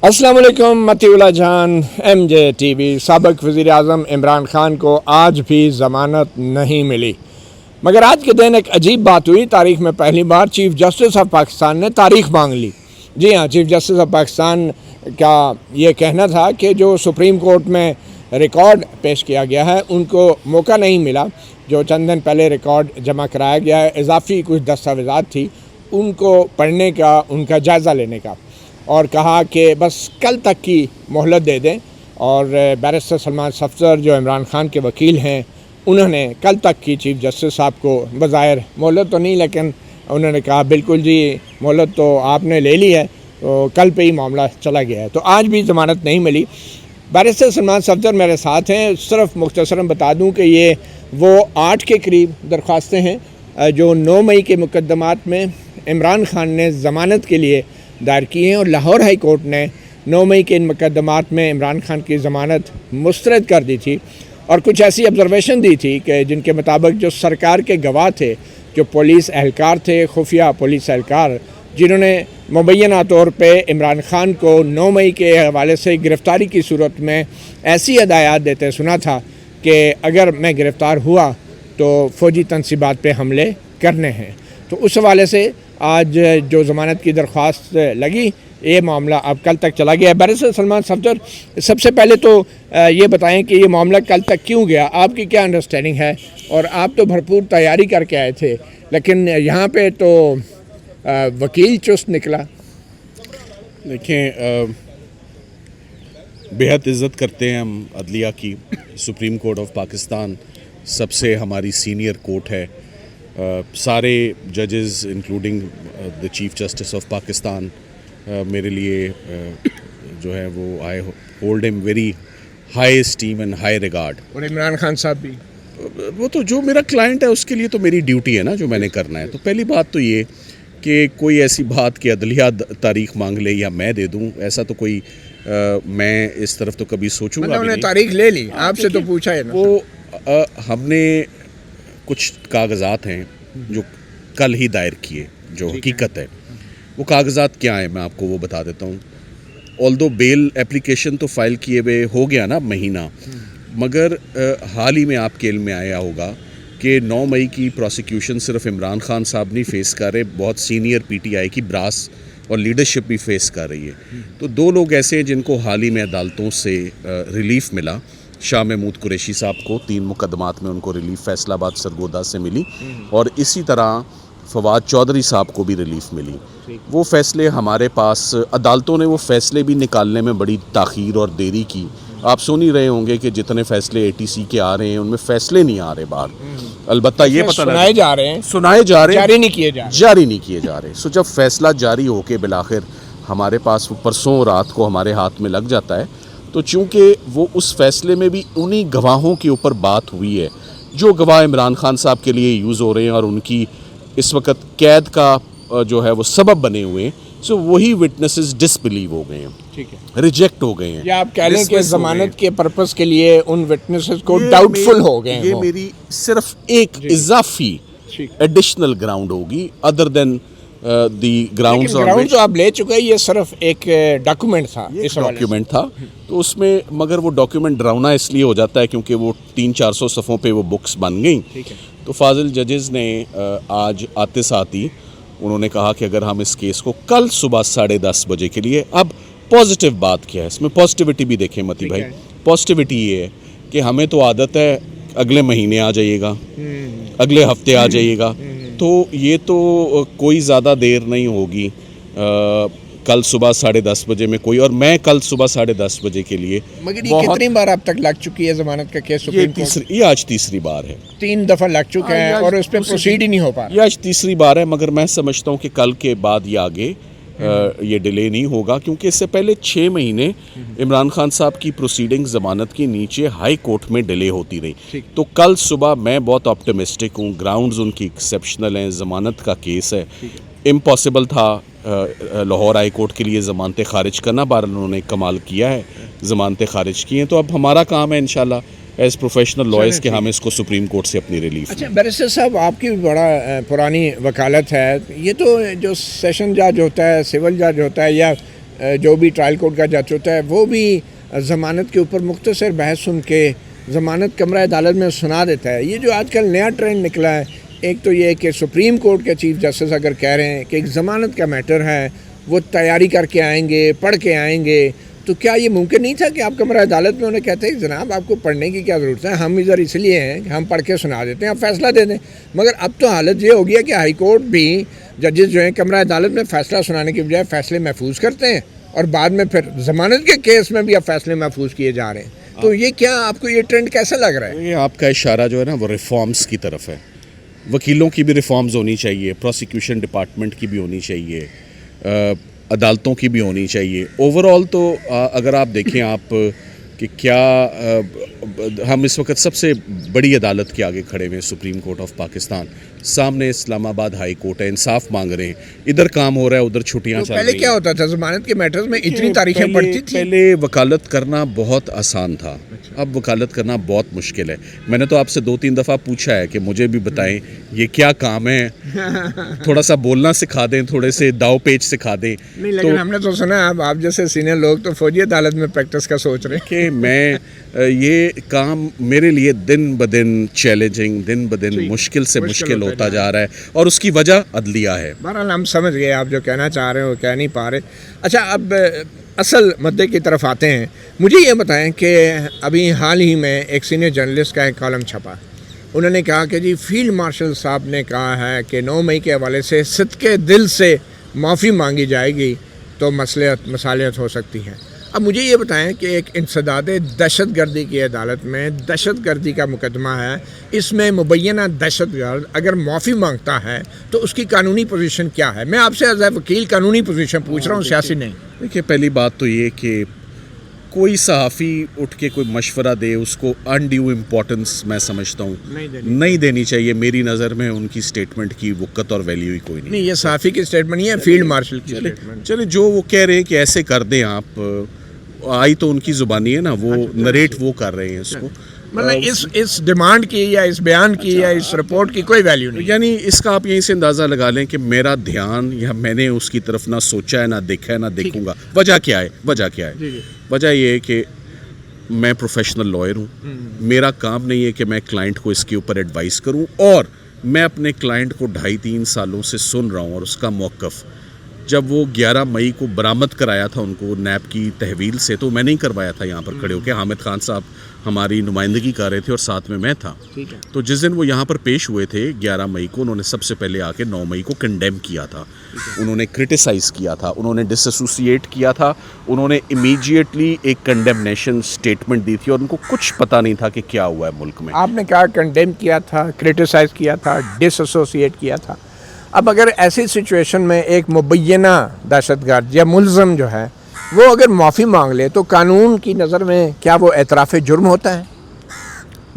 السلام علیکم متی اللہ جان ایم جے ٹی وی۔ سابق وزیر اعظم عمران خان کو آج بھی ضمانت نہیں ملی، مگر آج کے دن ایک عجیب بات ہوئی۔ تاریخ میں پہلی بار چیف جسٹس آف پاکستان نے تاریخ مانگ لی۔ جی ہاں، چیف جسٹس آف پاکستان کا یہ کہنا تھا کہ جو سپریم کورٹ میں ریکارڈ پیش کیا گیا ہے ان کو موقع نہیں ملا، جو چند دن پہلے ریکارڈ جمع کرایا گیا ہے، اضافی کچھ دستاویزات تھی ان کو پڑھنے کا، ان کا جائزہ لینے کا، اور کہا کہ بس کل تک کی مہلت دے دیں۔ اور بیرسٹر سلمان صفدر جو عمران خان کے وکیل ہیں، انہوں نے کل تک کی چیف جسٹس صاحب کو بظاہر مہلت تو نہیں، لیکن انہوں نے کہا بالکل جی مہلت تو آپ نے لے لی ہے، تو کل پہ ہی معاملہ چلا گیا ہے، تو آج بھی ضمانت نہیں ملی۔ بیرسٹر سلمان صفدر میرے ساتھ ہیں۔ صرف مختصراً بتا دوں کہ یہ وہ 8 کے قریب درخواستیں ہیں جو 9 مئی کے مقدمات میں عمران خان نے ضمانت کے لیے دائر کی ہیں، اور لاہور ہائی کورٹ نے 9 مئی کے ان مقدمات میں عمران خان کی ضمانت مسترد کر دی تھی، اور کچھ ایسی آبزرویشن دی تھی کہ جن کے مطابق جو سرکار کے گواہ تھے، جو پولیس اہلکار تھے، خفیہ پولیس اہلکار، جنہوں نے مبینہ طور پہ عمران خان کو 9 مئی کے حوالے سے گرفتاری کی صورت میں ایسی ہدایات دیتے سنا تھا کہ اگر میں گرفتار ہوا تو فوجی تنصیبات پہ حملے کرنے ہیں، تو اس حوالے سے آج جو ضمانت کی درخواست لگی، یہ معاملہ اب کل تک چلا گیا ہے۔ بیرسٹر سلمان صفدر، سب سے پہلے تو یہ بتائیں کہ یہ معاملہ کل تک کیوں گیا، آپ کی کیا انڈرسٹینڈنگ ہے؟ اور آپ تو بھرپور تیاری کر کے آئے تھے، لیکن یہاں پہ تو وکیل چست نکلا۔ دیکھیں، بہت عزت کرتے ہیں ہم عدلیہ کی۔ سپریم کورٹ آف پاکستان سب سے ہماری سینئر کورٹ ہے۔ سارے ججز including the chief justice of Pakistan میرے لیے جو ہے وہ I hold them very high esteem and high regard. اور عمران خان صاحب بھی، وہ تو جو میرا کلائنٹ ہے اس کے لیے تو میری ڈیوٹی ہے نا، جو میں نے کرنا ہے۔ تو پہلی بات تو یہ کہ کوئی ایسی بات کہ عدلیہ تاریخ مانگ لے یا میں دے دوں، ایسا تو کوئی میں اس طرف تو کبھی سوچوں گا بھی انہوں نے نہیں۔ تاریخ لے لی، آپ سے تو پوچھا ہے نا۔ وہ ہم نے کچھ کاغذات ہیں جو کل ہی دائر کیے، جو حقیقت ہے وہ کاغذات کیا ہیں میں آپ کو وہ بتا دیتا ہوں۔ آلدو بیل اپلیکیشن تو فائل کیے ہوئے ہو گیا نا مہینہ، مگر حال ہی میں آپ کے علم میں آیا ہوگا کہ 9 مئی کی پروسیکیوشن صرف عمران خان صاحب نہیں فیس کر رہے، بہت سینئر پی ٹی آئی کی براس اور لیڈرشپ بھی فیس کر رہی ہے۔ تو 2 لوگ ایسے ہیں جن کو حال ہی میں عدالتوں سے ریلیف ملا۔ شاہ محمود قریشی صاحب کو 3 مقدمات میں ان کو ریلیف فیصل آباد سرگودا سے ملی، اور اسی طرح فواد چودھری صاحب کو بھی ریلیف ملی۔ وہ فیصلے ہمارے پاس، عدالتوں نے وہ فیصلے بھی نکالنے میں بڑی تاخیر اور دیری کی۔ آپ سن ہی رہے ہوں گے کہ جتنے فیصلے اے ٹی سی کے آ رہے ہیں ان میں فیصلے نہیں آ رہے باہر۔ البتہ یہ پتہ سنائے جا رہے ہیں، جاری نہیں کیے جا رہے۔ سو جب فیصلہ جاری ہو کے بالآخر ہمارے پاس پرسوں رات کو ہمارے ہاتھ میں لگ جاتا ہے، تو چونکہ وہ اس فیصلے میں بھی انہی گواہوں کے اوپر بات ہوئی ہے جو گواہ عمران خان صاحب کے لیے یوز ہو رہے ہیں اور ان کی اس وقت قید کا جو ہے وہ سبب بنے ہوئے ہیں، سو وہی وٹنسز ڈس بلیو ہو گئے ہیں، ٹھیک ہے، ریجیکٹ ہو گئے ہیں، یا آپ کہہ لیں کہ ضمانت کے پرپس کے لیے ان وٹنسز کو ڈاؤٹ فل ہو گئے ہیں۔ یہ میری صرف ایک اضافی ایڈیشنل گراؤنڈ ہوگی other than the grounds on ground جو آپ لے چکے ہیں، یہ صرف ایک ڈاکومنٹ تھا، اس ڈاکیومنٹ تھا، تو اس میں مگر وہ ڈاکیومنٹ ڈراؤنا اس لیے ہو جاتا ہے کیونکہ وہ 300-400 صفحوں پہ وہ بکس بن گئیں۔ تو فاضل ججز نے آج آتے ساتھ ہی انہوں نے کہا کہ اگر ہم اس کیس کو کل صبح 10:30 بجے کے لیے، اب پازیٹیو بات کیا ہے اس میں، پازیٹیوٹی بھی دیکھیں متی بھائی، پازیٹیوٹی یہ ہے کہ ہمیں تو عادت ہے اگلے مہینے آ جائیے گا، اگلے ہفتے آ جائیے گا، تو یہ تو کوئی زیادہ دیر نہیں ہوگی کل صبح 10:30 بجے میں کوئی، اور میں کل صبح 10:30 بجے کے لیے، مگر یہ کتنی بار اب تک لگ چکی ہے ضمانت کا کیس؟ یہ آج تیسری بار ہے، 3 دفعہ لگ چکا ہے اور اس پہ پروسیڈ ہی نہیں ہو پا رہا۔ یہ آج تیسری بار ہے، مگر میں سمجھتا ہوں کہ کل کے بعد یہ آگے یہ ڈیلے نہیں ہوگا، کیونکہ اس سے پہلے 6 مہینے عمران خان صاحب کی پروسیڈنگ ضمانت کی نیچے ہائی کورٹ میں ڈیلے ہوتی رہی۔ تو کل صبح میں بہت آپٹیمسٹک ہوں، گراؤنڈز ان کی ایکسیپشنل ہیں، ضمانت کا کیس ہے، امپاسبل تھا لاہور ہائی کورٹ کے لیے ضمانتیں خارج کرنا، بہرحال انہوں نے کمال کیا ہے، ضمانتیں خارج کی ہیں، تو اب ہمارا کام ہے انشاءاللہ ایز پروفیشنل لائرز کہ ہم اس کو سپریم کورٹ سے اپنی ریلیف۔ اچھا بیرسٹر صاحب، آپ کی بھی بڑا پرانی وکالت ہے، یہ تو جو سیشن جج ہوتا ہے، سول جج ہوتا ہے، یا جو بھی ٹرائل کورٹ کا جج ہوتا ہے وہ بھی ضمانت کے اوپر مختصر بحث سن کے ضمانت کمرہ عدالت میں سنا دیتا ہے. یہ جو آج کل نیا ٹرینڈ نکلا ہے، ایک تو یہ کہ سپریم کورٹ کے چیف جسٹس اگر کہہ رہے ہیں کہ ایک ضمانت کا میٹر ہے، وہ تیاری کر کے آئیں گے، پڑھ کے آئیں گے، تو کیا یہ ممکن نہیں تھا کہ آپ کمرہ عدالت میں انہیں کہتے ہیں جناب آپ کو پڑھنے کی کیا ضرورت ہے، ہم ادھر اس لیے ہیں کہ ہم پڑھ کے سنا دیتے ہیں، آپ فیصلہ دے دیں. مگر اب تو حالت یہ ہو گیا کہ ہائی کورٹ بھی ججز جو ہیں کمرہ عدالت میں فیصلہ سنانے کے بجائے فیصلے محفوظ کرتے ہیں، اور بعد میں پھر ضمانت کے کیس میں بھی اب فیصلے محفوظ کیے جا رہے ہیں. تو یہ کیا آپ کو یہ ٹرینڈ کیسا لگ رہا ہے؟ یہ آپ کا اشارہ جو ہے نا وہ ریفارمز کی طرف ہے. وکیلوں کی بھی ریفارمز ہونی چاہیے، پروسیکیوشن ڈپارٹمنٹ کی بھی ہونی چاہیے، عدالتوں کی بھی ہونی چاہیے. اوور آل تو اگر آپ دیکھیں آپ کہ کیا ہم اس وقت سب سے بڑی عدالت کے آگے کھڑے ہوئے ہیں، سپریم کورٹ آف پاکستان، سامنے اسلام آباد ہائی کورٹ ہے، انصاف مانگ رہے ہیں، ادھر کام ہو رہا ہے، ادھر چھٹیاں چل رہی ہیں. پہلے کیا ہوتا تھا ضمانت کے میٹرز میں اتنی تاریخیں پڑتی تھیں؟ پہلے وکالت کرنا بہت آسان تھا، اب وکالت کرنا بہت مشکل ہے. میں نے تو آپ سے 2-3 دفعہ پوچھا ہے کہ مجھے بھی بتائیں یہ کیا کام ہے، تھوڑا سا بولنا سکھا دیں، تھوڑے سے داؤ پیچ سکھا دیں. نہیں لیکن ہم نے تو سنا آپ جیسے سینئر لوگ تو فوجی عدالت میں پریکٹس کا سوچ رہے ہیں کہ میں یہ کام میرے لیے دن بدن چیلنجنگ، دن بدن مشکل سے مشکل ہوتا جا رہا ہے، اور اس کی وجہ عدلیہ ہے. بہرحال ہم سمجھ گئے آپ جو کہنا چاہ رہے ہو کہہ نہیں پا رہے. اچھا اب اصل مدعے کی طرف آتے ہیں. مجھے یہ بتائیں کہ ابھی حال ہی میں ایک سینئر جرنلسٹ کا ایک کالم چھپا، انہوں نے کہا کہ جی فیلڈ مارشل صاحب نے کہا ہے کہ 9 مئی کے حوالے سے صدقے دل سے معافی مانگی جائے گی تو مصالحت ہو سکتی ہے. اب مجھے یہ بتائیں کہ ایک انسداد دہشت گردی کی عدالت میں دہشت گردی کا مقدمہ ہے، اس میں مبینہ دہشت گرد اگر معافی مانگتا ہے تو اس کی قانونی پوزیشن کیا ہے؟ میں آپ سے ایز اے وکیل قانونی پوزیشن پوچھ رہا ہوں، سیاسی نہیں. دیکھیے پہلی بات تو یہ کہ کوئی صحافی اٹھ کے کوئی مشورہ دے اس کو انڈیو امپورٹنس میں سمجھتا ہوں نہیں دینی چاہیے. میری نظر میں ان کی سٹیٹمنٹ کی وقت اور ویلیو ہی کوئی نہیں. یہ صحافی کی سٹیٹمنٹ نہیں ہے، فیلڈ مارشل کی سٹیٹمنٹ. چلے جو وہ کہہ رہے ہیں کہ ایسے کر دیں آپ، آئی تو ان کی زبانی ہے نا، وہ نریٹ وہ کر رہے ہیں اس کو. مطلب اس ڈیمانڈ کی یا اس بیان کی یا اس رپورٹ کی کوئی ویلیو نہیں. یعنی اس کا آپ یہیں سے اندازہ لگا لیں کہ میرا دھیان یا میں نے اس کی طرف نہ سوچا ہے، نہ دیکھا ہے، نہ دیکھوں گا. وجہ کیا ہے؟ وجہ یہ ہے کہ میں پروفیشنل لائر ہوں. میرا کام نہیں ہے کہ میں کلائنٹ کو اس کے اوپر ایڈوائز کروں، اور میں اپنے کلائنٹ کو 2.5-3 سالوں سے سن رہا ہوں، اور اس کا موقف جب وہ 11 مئی کو برآمد کرایا تھا ان کو نیب کی تحویل سے، تو میں نہیں کروایا تھا یہاں پر کھڑے ہو کے. حامد خان صاحب ہماری نمائندگی کر رہے تھے اور ساتھ میں تھا. تو جس دن وہ یہاں پر پیش ہوئے تھے 11 مئی کو، انہوں نے سب سے پہلے آ کے 9 مئی کو کنڈیم کیا تھا، انہوں نے کرٹیسائز کیا تھا، انہوں نے ڈس ایسوسیٹ کیا تھا، انہوں نے امیجیٹلی ایک کنڈیمنیشن سٹیٹمنٹ دی تھی، اور ان کو کچھ پتہ نہیں تھا کہ کیا ہوا ہے ملک میں. آپ نے کہا کنڈیم کیا تھا، کرٹیسائز کیا تھا، ڈس ایسوسیٹ کیا تھا. اب اگر ایسی سچویشن میں ایک مبینہ دہشت گرد یا ملزم جو ہے وہ اگر معافی مانگ لے تو قانون کی نظر میں کیا وہ اعتراف جرم ہوتا ہے؟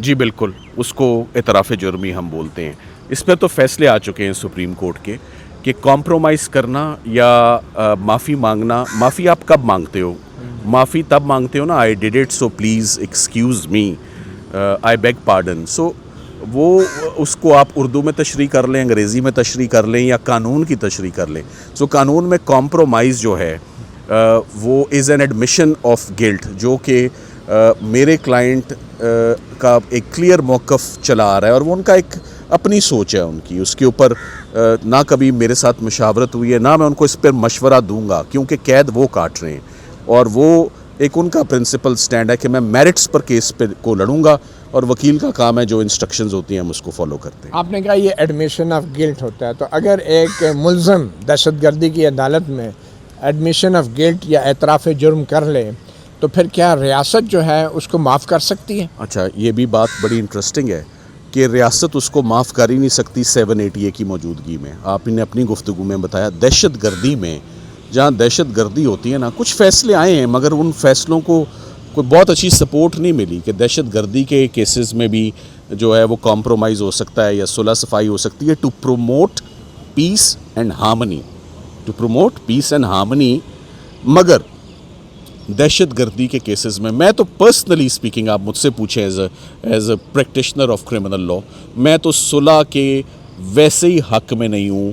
جی بالکل، اس کو اعتراف جرمی ہم بولتے ہیں. اس پر تو فیصلے آ چکے ہیں سپریم کورٹ کے کہ کمپرومائز کرنا یا معافی مانگنا. معافی آپ کب مانگتے ہو؟ معافی تب مانگتے ہو نا I did it so please excuse me, I beg pardon. So وہ اس کو آپ اردو میں تشریح کر لیں، انگریزی میں تشریح کر لیں، یا قانون کی تشریح کر لیں. سو قانون میں کمپرومائز جو ہے وہ is an admission of guilt, جو کہ میرے کلائنٹ کا ایک کلیئر موقف چلا آ رہا ہے، اور وہ ان کا ایک اپنی سوچ ہے ان کی. اس کے اوپر نہ کبھی میرے ساتھ مشاورت ہوئی ہے، نہ میں ان کو اس پر مشورہ دوں گا، کیونکہ قید وہ کاٹ رہے ہیں، اور وہ ایک ان کا پرنسپل سٹینڈ ہے کہ میں میرٹس پر کیس پہ کو لڑوں گا، اور وکیل کا کام ہے جو انسٹرکشنز ہوتی ہیں ہم اس کو فالو کرتے ہیں. آپ نے کہا یہ ایڈمیشن آف گلٹ ہوتا ہے، تو اگر ایک ملزم دہشت گردی کی عدالت میں ایڈمیشن آف گلٹ یا اعتراف جرم کر لے تو پھر کیا ریاست جو ہے اس کو معاف کر سکتی ہے؟ اچھا، یہ بھی بات بڑی انٹرسٹنگ ہے کہ ریاست اس کو معاف کر ہی نہیں سکتی 780 کی موجودگی میں. آپ نے اپنی گفتگو میں بتایا دہشت گردی میں، جہاں دہشت گردی ہوتی ہے نا، کچھ فیصلے آئے ہیں مگر ان فیصلوں کو کوئی بہت اچھی سپورٹ نہیں ملی کہ دہشت گردی کے کیسز میں بھی جو ہے وہ کمپرومائز ہو سکتا ہے یا صلح صفائی ہو سکتی ہے to promote peace and harmony. مگر دہشت گردی کے کیسز میں تو پرسنلی اسپیکنگ، آپ مجھ سے پوچھیں as a practitioner of criminal law, میں تو صلح کے ویسے ہی حق میں نہیں ہوں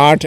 8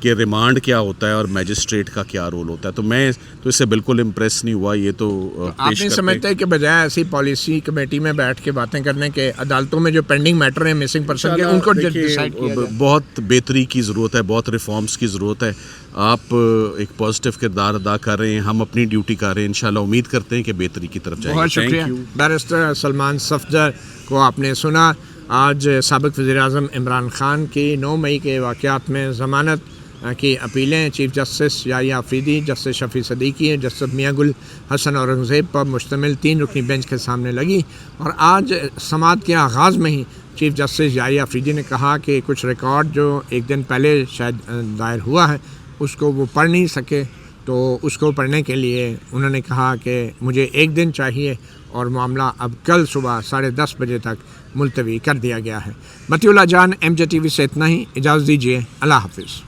کہ ریمانڈ کیا ہوتا ہے اور میجسٹریٹ کا کیا رول ہوتا ہے. تو میں تو اس سے بالکل امپریس نہیں ہوا. یہ تو آپ نہیں سمجھتے کہ بجائے ایسی پالیسی کمیٹی میں بیٹھ کے باتیں کرنے کے عدالتوں میں جو پینڈنگ میٹر ہیں مسنگ پرسن کے ان کو ڈیسائیڈ کیا جائے. بہت بہتری کی ضرورت ہے, بہت ریفارمز کی ضرورت ہے. آپ ایک پازیٹیو کردار ادا کر رہے ہیں, ہم اپنی ڈیوٹی کر رہے ہیں. انشاءاللہ امید کرتے ہیں کہ بہتری کی طرف جائیں گے. بہت شکریہ. بیرسٹر سلمان صفدر کو آپ نے سنا. آج سابق وزیر اعظم عمران خان کی 9 مئی کے واقعات میں ضمانت کی اپیلیں چیف جسٹس یحییٰ آفریدی, جسٹس شفیع صدیقی, جسٹس میاں گل حسن اورنگزیب پر مشتمل 3 رکنی بینچ کے سامنے لگی. اور آج سماعت کے آغاز میں ہی چیف جسٹس یحییٰ آفریدی نے کہا کہ کچھ ریکارڈ جو ایک دن پہلے شاید دائر ہوا ہے اس کو وہ پڑھ نہیں سکے, تو اس کو پڑھنے کے لیے انہوں نے کہا کہ مجھے 1 دن چاہیے اور معاملہ اب کل صبح 10:30 بجے تک ملتوی کر دیا گیا ہے. مطیع اللہ جان, MJ TV سے اتنا ہی. اجازت دیجیے. اللہ حافظ.